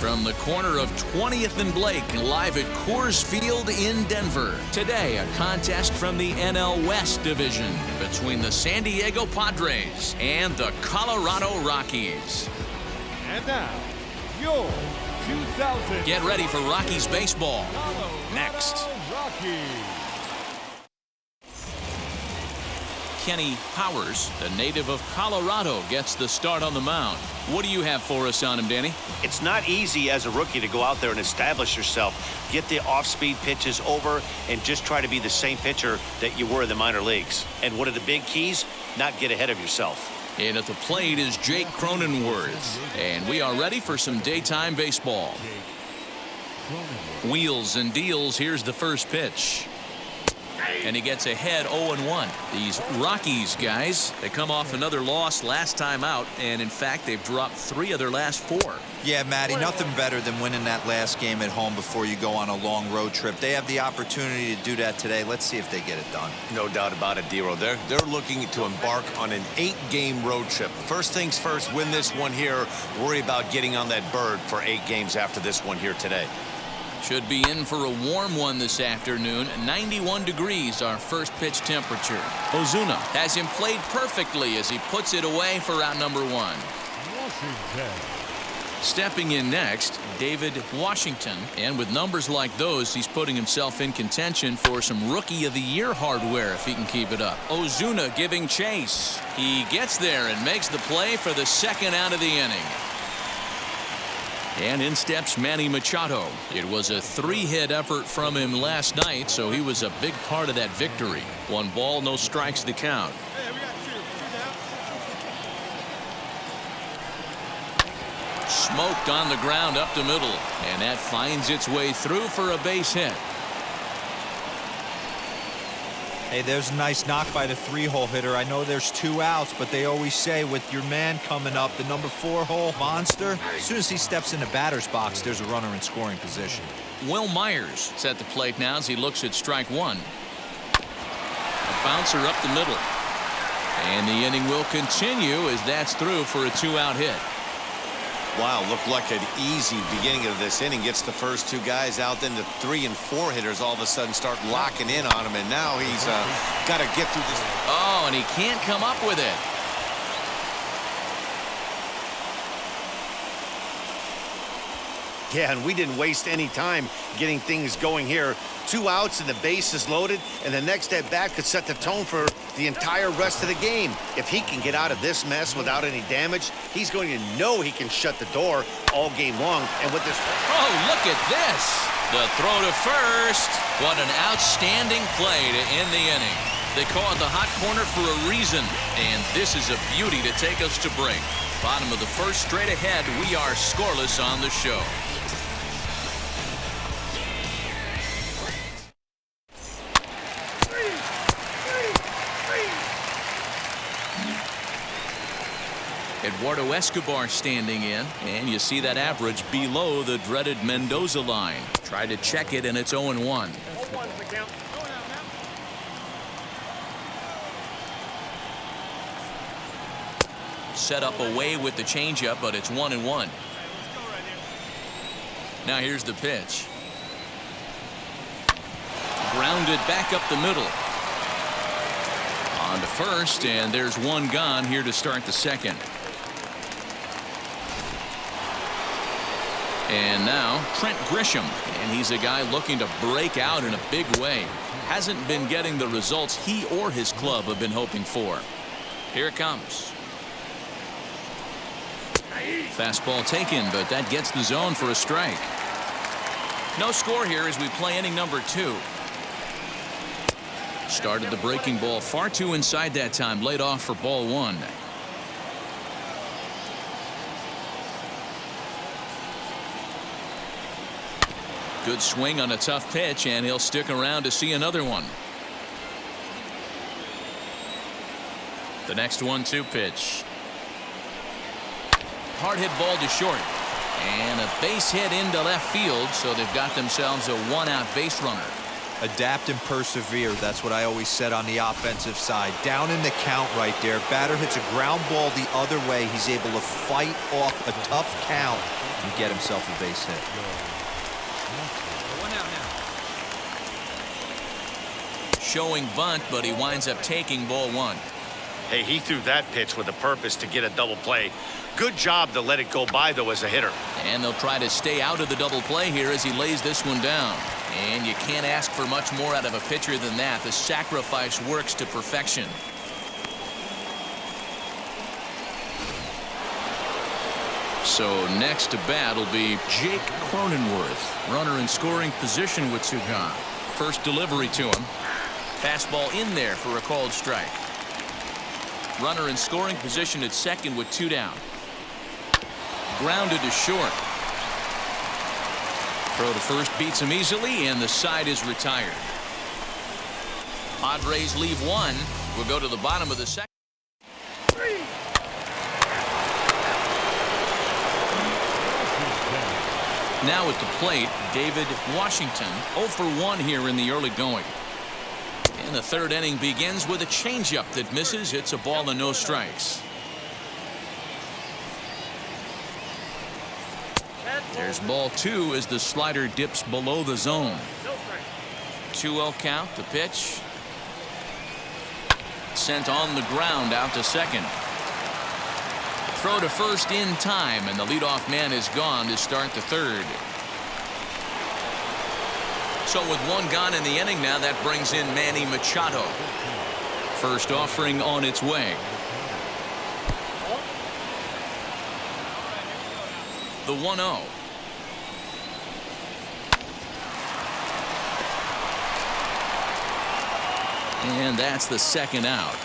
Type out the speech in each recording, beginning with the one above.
from the corner of 20th and Blake, live at Coors Field in Denver. Today, a contest from the NL West division between the San Diego Padres and the Colorado Rockies. And now, your 2000. Get ready for Rockies baseball. Next. Kenny Powers, the native of Colorado, gets the start on the mound. What do you have for us on him, Danny? It's not easy as a rookie to go out there and establish yourself, get the off-speed pitches over, and just try to be the same pitcher that you were in the minor leagues. And one of the big keys, not get ahead of yourself. And at the plate is Jake Cronenworth. And we are ready for some daytime baseball. Wheels and deals. Here's the first pitch. And he gets ahead 0-1. These Rockies guys, they come off another loss last time out, and in fact they've dropped 3 of their last 4. Yeah, Matty, nothing better than winning that last game at home before you go on a long road trip. They have the opportunity to do that today. Let's see if they get it done. No doubt about it, Dero. They're looking to embark on an 8-game road trip. First things first, win this one here. Worry about getting on that bird for 8 games after this one here today. Should be in for a warm one this afternoon. 91 degrees, our first pitch temperature. Ozuna has him played perfectly as he puts it away for out number 1. Washington. Stepping in next, David Washington. And with numbers like those, he's putting himself in contention for some Rookie of the Year hardware if he can keep it up. Ozuna giving chase. He gets there and makes the play for the second out of the inning. And in steps Manny Machado. It was a 3-hit effort from him last night, so he was a big part of that victory. 1 ball, no strikes the count. Smoked on the ground up the middle, and that finds its way through for a base hit. Hey, there's a nice knock by the 3-hole hitter. I know there's 2 outs, but they always say with your man coming up, the number 4-hole monster, as soon as he steps in the batter's box, there's a runner in scoring position. Will Myers is at the plate now as he looks at strike 1. A bouncer up the middle. And the inning will continue as that's through for a 2-out hit. Wow, looked like an easy beginning of this inning. Gets the first 2 guys out, then the 3 and 4 hitters all of a sudden start locking in on him, and now he's got to get through this. Oh, and he can't come up with it. Yeah, and we didn't waste any time getting things going here. 2 outs and the base is loaded, and the next at bat could set the tone for the entire rest of the game. If he can get out of this mess without any damage, he's going to know he can shut the door all game long. And with this... Oh, look at this. The throw to first. What an outstanding play to end the inning. They call it the hot corner for a reason, and this is a beauty to take us to break. Bottom of the first, straight ahead. We are scoreless on the show. Eduardo Escobar standing in, and you see that average below the dreaded Mendoza line. Try to check it, and it's 0-1. Set up away with the changeup, but it's 1-1. Now here's the pitch. Grounded back up the middle. On to first, and there's 1 gone here to start the second. And now Trent Grisham, and he's a guy looking to break out in a big way. Hasn't been getting the results he or his club have been hoping for. Here it comes. Fastball taken, but that gets the zone for a strike. No score here as we play inning number 2. Started the breaking ball far too inside that time, laid off for ball 1. Good swing on a tough pitch, and he'll stick around to see another one. The next 1-2 pitch. Hard hit ball to short. And a base hit into left field, so they've got themselves a 1-out base runner. Adapt and persevere. That's what I always said on the offensive side. Down in the count right there. Batter hits a ground ball the other way. He's able to fight off a tough count and get himself a base hit. Showing bunt, but he winds up taking ball one. Hey, he threw that pitch with a purpose to get a double play. Good job to let it go by, though, as a hitter. And they'll try to stay out of the double play here as he lays this one down. And you can't ask for much more out of a pitcher than that. The sacrifice works to perfection. So next to bat will be Jake Cronenworth. Runner in scoring position with two gone. First delivery to him. Fastball in there for a called strike. Runner in scoring position at second with two down. Grounded to short. Throw to first beats him easily, and the side is retired. Padres leave one. We'll go to the bottom of the second. Now at the plate, David Washington, 0 for 1 here in the early going. And the third inning begins with a changeup that misses. It's a ball and no strikes. There's ball two as the slider dips below the zone. 2-0 count. The pitch. Sent on the ground out to second. Throw to first in time, and the leadoff man is gone to start the third. So with one gone in the inning now, that brings in Manny Machado. First offering on its way. The 1-0. And that's the second out.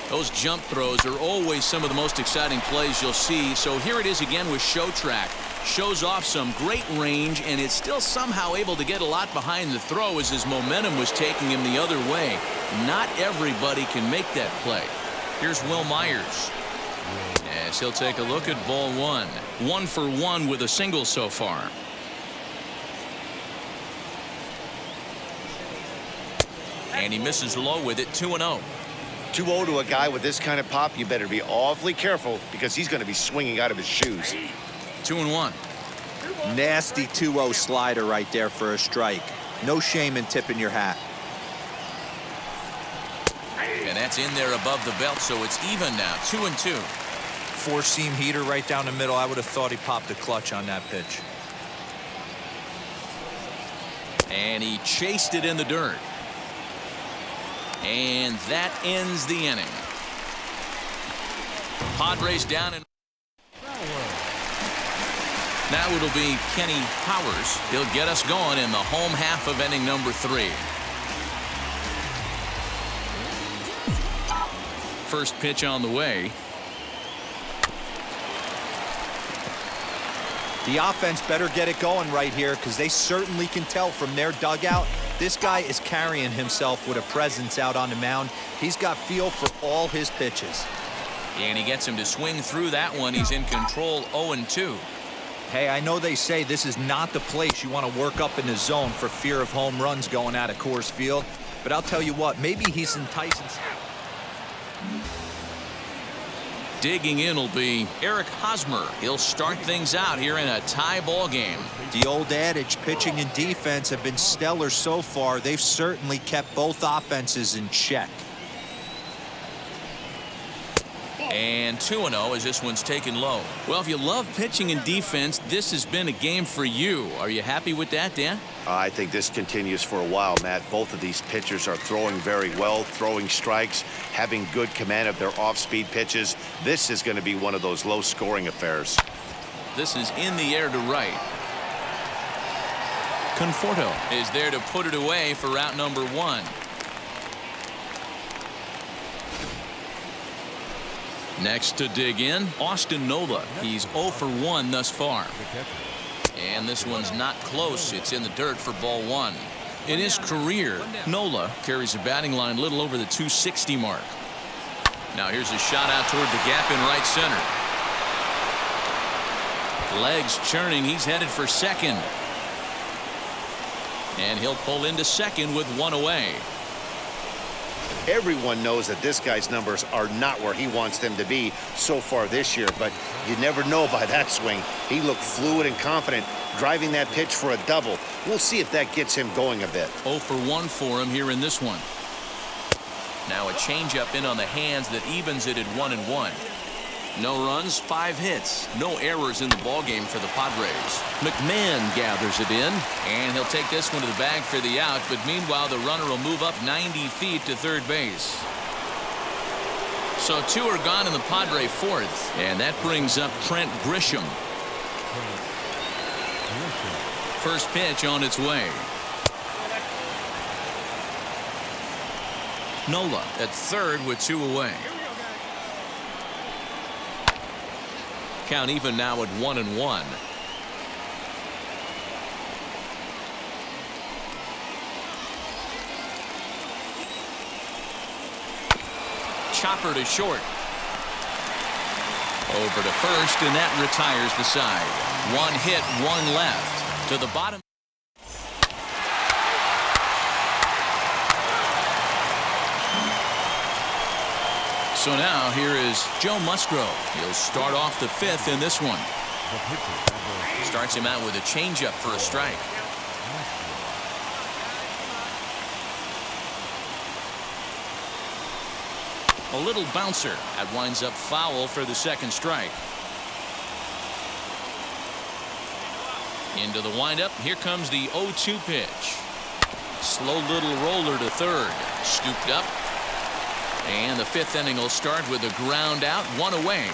Those jump throws are always some of the most exciting plays you'll see. So here it is again with Show Track. Shows off some great range, and it's still somehow able to get a lot behind the throw as his momentum was taking him the other way. Not everybody can make that play. Here's Will Myers. As he'll take a look at ball one. 1 for 1 with a single so far. And he misses low with it. 2-0. 2-0 to a guy with this kind of pop, you better be awfully careful because he's going to be swinging out of his shoes. 2-1. Nasty 2-0 slider right there for a strike. No shame in tipping your hat. And that's in there above the belt, so it's even now. 2-2. Four-seam heater right down the middle. I would have thought he popped a clutch on that pitch. And he chased it in the dirt. And that ends the inning. Padres down in. Now it'll be Kenny Powers. He'll get us going in the home half of inning number 3. First pitch on the way. The offense better get it going right here because they certainly can tell from their dugout. This guy is carrying himself with a presence out on the mound. He's got feel for all his pitches. And he gets him to swing through that one. He's in control. 0-2. Hey, I know they say this is not the place you want to work up in the zone for fear of home runs going out of Coors Field. But I'll tell you what, maybe he's enticing. Digging in will be Eric Hosmer. He'll start things out here in a tie ball game. The old adage, pitching and defense have been stellar so far. They've certainly kept both offenses in check. And 2-0 as this one's taken low. Well, if you love pitching and defense, this has been a game for you. Are you happy with that, Dan? I think this continues for a while, Matt. Both of these pitchers are throwing very well, throwing strikes, having good command of their off-speed pitches. This is going to be one of those low-scoring affairs. This is in the air to right. Conforto is there to put it away for out number 1. Next to dig in, Austin Nola. He's 0 for 1 thus far. And this one's not close. It's in the dirt for ball 1. In his career, Nola carries a batting line a little over the 260 mark. Now here's a shot out toward the gap in right center. Legs churning. He's headed for second. And he'll pull into second with one away. Everyone knows that this guy's numbers are not where he wants them to be so far this year, but you never know by that swing. He looked fluid and confident, driving that pitch for a double. We'll see if that gets him going a bit. 0 for 1 for him here in this one. Now a changeup in on the hands that evens it at 1-1. No runs, 5 hits. No errors in the ballgame for the Padres. McMahon gathers it in, and he'll take this one to the bag for the out, but meanwhile the runner will move up 90 feet to third base. So 2 are gone in the Padre fourth, and that brings up Trent Grisham. First pitch on its way. Nola at third with 2 away. Count even now at 1-1. Chopper to short. Over to first, and that retires the side. 1 hit, 1 left. To the bottom. So now here is Joe Musgrove. He'll start off the 5th in this one. Starts him out with a changeup for a strike. A little bouncer. That winds up foul for the second strike. Into the windup. Here comes the 0-2 pitch. Slow little roller to third. Scooped up. And the 5th inning will start with a ground out, 1 away.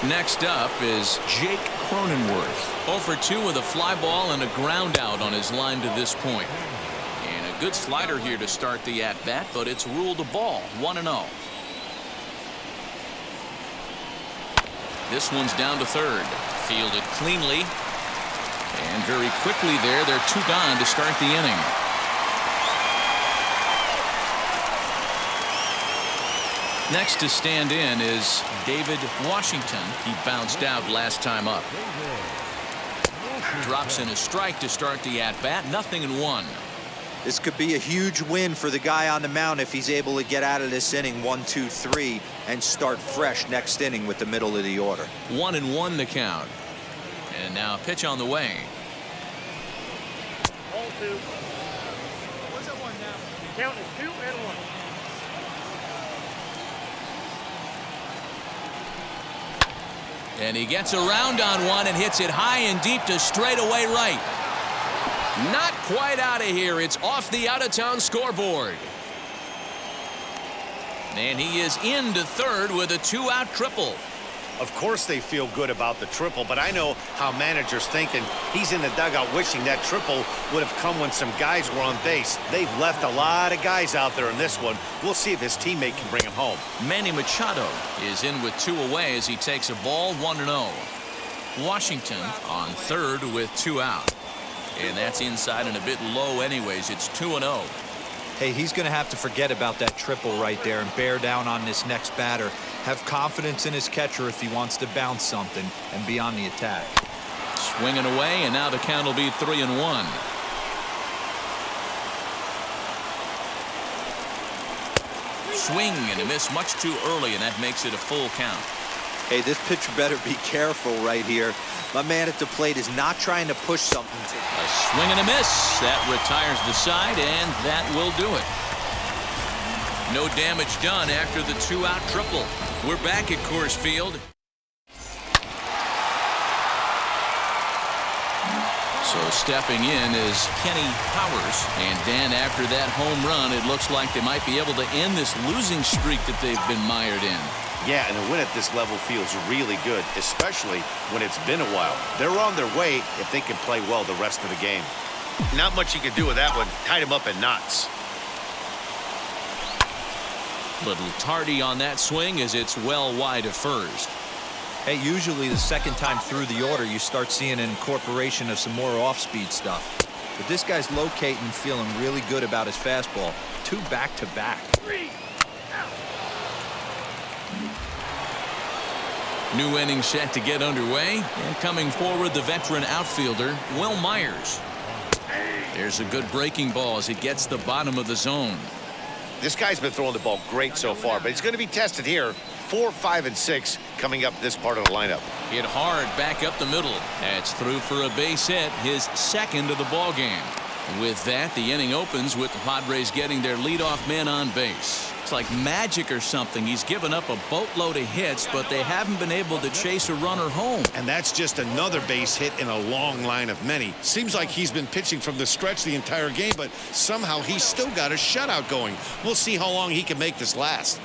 Next up is Jake Cronenworth. 0 for 2 with a fly ball and a ground out on his line to this point. And a good slider here to start the at-bat, but it's ruled a ball, 1-0. This one's down to third. Fielded cleanly. And very quickly there, they're 2 gone to start the inning. Next to stand in is David Washington. He bounced out last time up. Drops in a strike to start the at-bat. 0-1. This could be a huge win for the guy on the mound if he's able to get out of this inning 1, 2, 3 and start fresh next inning with the middle of the order. 1-1 the count. And now a pitch on the way. Ball 2. What's that one now? The count is 2-1. And he gets around on one and hits it high and deep to straightaway right. Not quite out of here. It's off the out-of-town scoreboard. And he is into third with a 2-out triple. Of course they feel good about the triple, but I know how managers think, and he's in the dugout wishing that triple would have come when some guys were on base. They've left a lot of guys out there in this one. We'll see if his teammate can bring him home. Manny Machado is in with 2 away as he takes a ball, 1-0. Washington on third with 2 out. And that's inside and a bit low anyways. It's 2-0. Hey, he's going to have to forget about that triple right there and bear down on this next batter. Have confidence in his catcher if he wants to bounce something and be on the attack. Swinging away, and now the count will be 3-1. Swing and a miss much too early, and that makes it a full count. Hey, this pitcher better be careful right here. My man at the plate is not trying to push something. A swing and a miss. That retires the side, and that will do it. No damage done after the 2-out triple. We're back at Coors Field. So stepping in is Kenny Powers. And Dan, after that home run, it looks like they might be able to end this losing streak that they've been mired in. Yeah, and a win at this level feels really good, especially when it's been a while. They're on their way if they can play well the rest of the game. Not much you can do with that one. Tied him up in knots. Little tardy on that swing as it's well wide of first. Hey, usually the second time through the order, you start seeing an incorporation of some more off-speed stuff. But this guy's locating and feeling really good about his fastball. 2 back-to-back. New inning set to get underway, and coming forward, the veteran outfielder, Will Myers. There's a good breaking ball as it gets the bottom of the zone. This guy's been throwing the ball great so far, but he's going to be tested here. 4, 5, and 6 coming up this part of the lineup. Hit hard back up the middle. That's through for a base hit, his second of the ball game. With that, the inning opens with the Padres getting their leadoff man on base. It's like magic or something. He's given up a boatload of hits, but they haven't been able to chase a runner home. And that's just another base hit in a long line of many. Seems like he's been pitching from the stretch the entire game, but somehow he's still got a shutout going. We'll see how long he can make this last.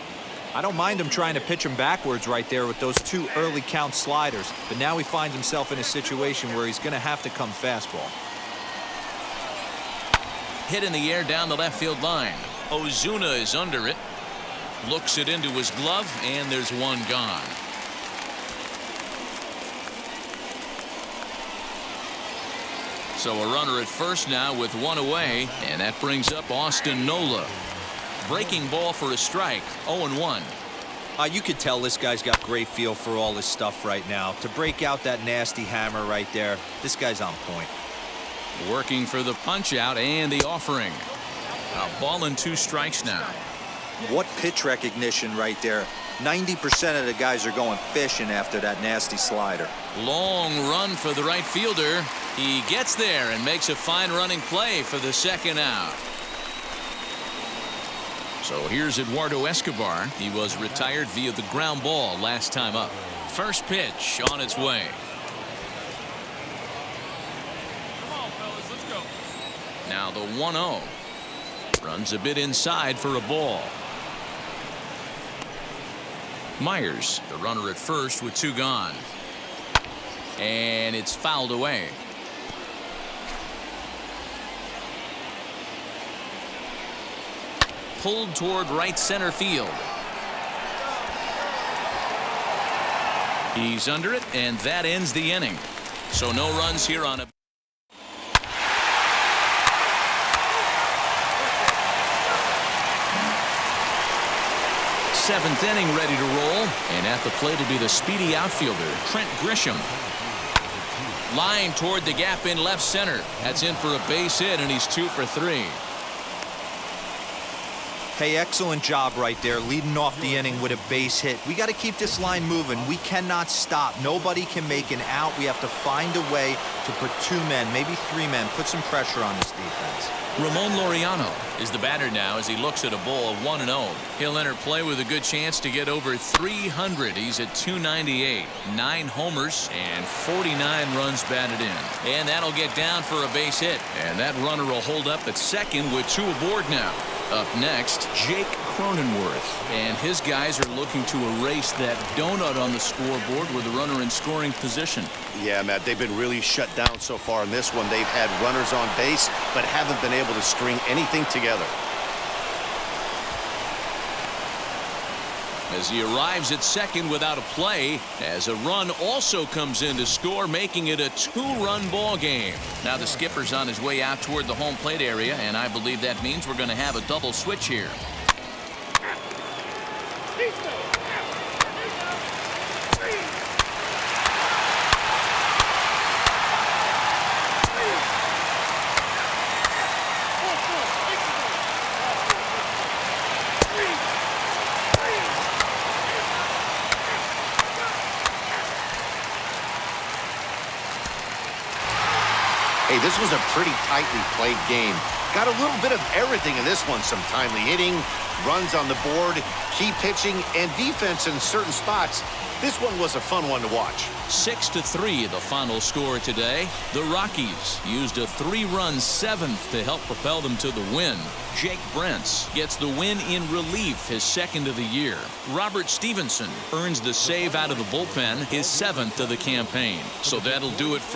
I don't mind him trying to pitch him backwards right there with those 2 early count sliders, but now he finds himself in a situation where he's going to have to come fastball. Hit in the air down the left field line. Ozuna is under it. Looks it into his glove, and there's one gone. So a runner at first now with 1 away, and that brings up Austin Nola. Breaking ball for a strike. 0-1. You could tell this guy's got great feel for all this stuff right now. To break out that nasty hammer right there, this guy's on point. Working for the punch out and the offering. A ball and 2 strikes now. What pitch recognition right there. 90% of the guys are going fishing after that nasty slider. Long run for the right fielder. He gets there and makes a fine running play for the second out. So here's Eduardo Escobar. He was retired via the ground ball last time up. First pitch on its way. Now the 1-0. Runs a bit inside for a ball. Myers, the runner at first with 2 gone. And it's fouled away. Pulled toward right center field. He's under it, and that ends the inning. So no runs here on a 7th inning ready to roll, and at the plate will be the speedy outfielder Trent Grisham. Line toward the gap in left center. That's in for a base hit, and he's 2 for 3. Hey, excellent job right there, leading off the inning with a base hit. We got to keep this line moving. We cannot stop. Nobody can make an out. We have to find a way to put 2 men, maybe 3 men, put some pressure on this defense. Ramon Laureano is the batter now as he looks at a ball of 1-0. He'll enter play with a good chance to get over 300. He's at 298, 9 homers and 49 runs batted in. And that'll get down for a base hit. And that runner will hold up at second with 2 aboard now. Up next, Jake Cronenworth. And his guys are looking to erase that donut on the scoreboard with a runner in scoring position. Yeah, Matt, they've been really shut down so far in this one. They've had runners on base, but haven't been able to string anything together. As he arrives at second without a play, as a run also comes in to score, making it a 2-run ball game. Now the skipper's on his way out toward the home plate area, and I believe that means we're going to have a double switch here. Hey, this was a pretty tightly played game. Got a little bit of everything in this one. Some timely hitting, runs on the board, key pitching, and defense in certain spots. This one was a fun one to watch. 6-3 the final score today. The Rockies used a 3-run 7th to help propel them to the win. Jake Brentz gets the win in relief, his 2nd of the year. Robert Stevenson earns the save out of the bullpen, his 7th of the campaign. So that'll do it for